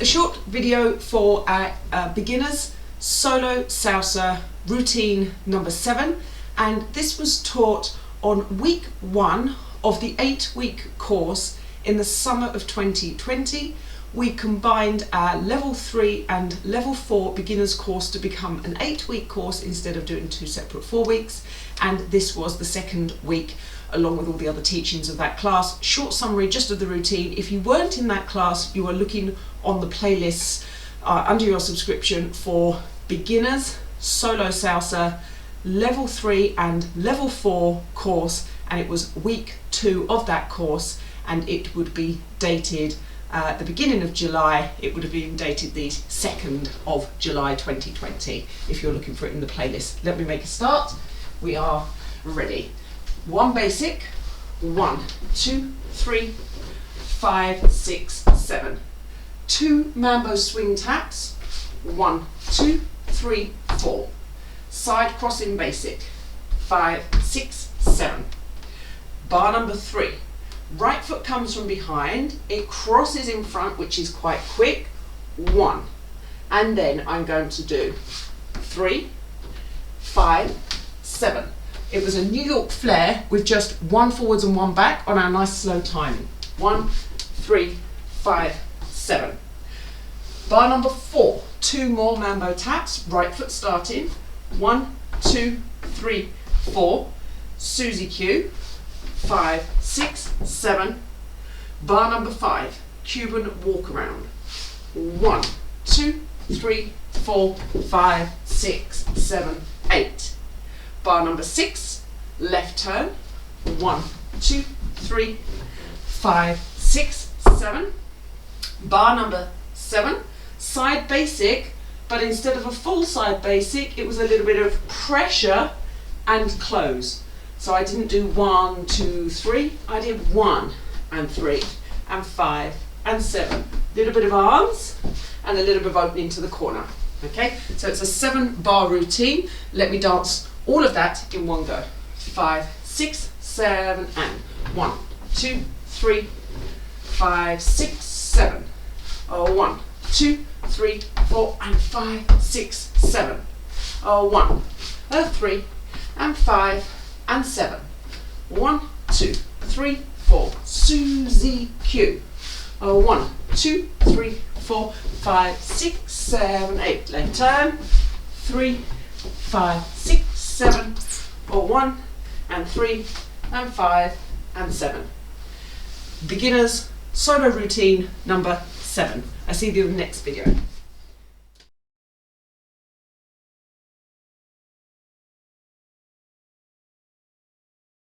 a short video for our Beginners Solo Salsa routine number 7, and this was taught on week 1 of the 8-week course in the summer of 2020. We combined our level 3 and level 4 beginners course to become an 8-week course instead of doing 2 separate 4 weeks, and this was the 2nd week along with all the other teachings of that class. Short summary just of the routine. If you weren't in that class, you are looking on the playlists under your subscription for Beginners Solo Salsa level 3 and level 4 course, and it was week 2 of that course, and it would be dated at the beginning of July. It would have been dated the 2nd of July 2020 if you're looking for it in the playlist. Let me make a start. We are ready. 1 basic, 1, 2, 3, 5, 6, 7. 2 mambo swing taps, 1, 2, 3, 4. Side crossing basic, 5, 6, 7. Bar number 3. Right foot comes from behind, it crosses in front, which is quite quick, 1. And then I'm going to do 3, 5, 7. It was a New York flare with just 1 forwards and 1 back on our nice slow timing. 1, 3, 5, 7. Bar number 4, 2 more mambo taps, right foot starting, 1, 2, 3, 4. Susie Q, 5, 6, 7. Bar number 5, Cuban walk around. 1, 2, 3, 4, 5, 6, 7, 8. Bar number 6, left turn. 1, 2, 3, 5, 6, 7. Bar number 7, side basic, but instead of a full side basic, it was a little bit of pressure and close. So I didn't do 1, 2, 3, I did 1 and 3 and 5 and 7. A little bit of arms and a little bit of opening to the corner. Okay, so it's a 7-bar routine. Let me dance all of that in one go. 5, 6, 7, and 1, 2, 3, 5, 6, 7. 1, 2, 3, 4, and 5, 6, 7. 1, 3, and 5, and 7. 1, 2, 3, 4. Susie Q. 1, 2, 3, 4, 5, 6, 7, 8. Left turn. 3, 5, 6, 7. 1 and 3 and 5 and 7. Beginners solo routine number 7. I see you in the next video.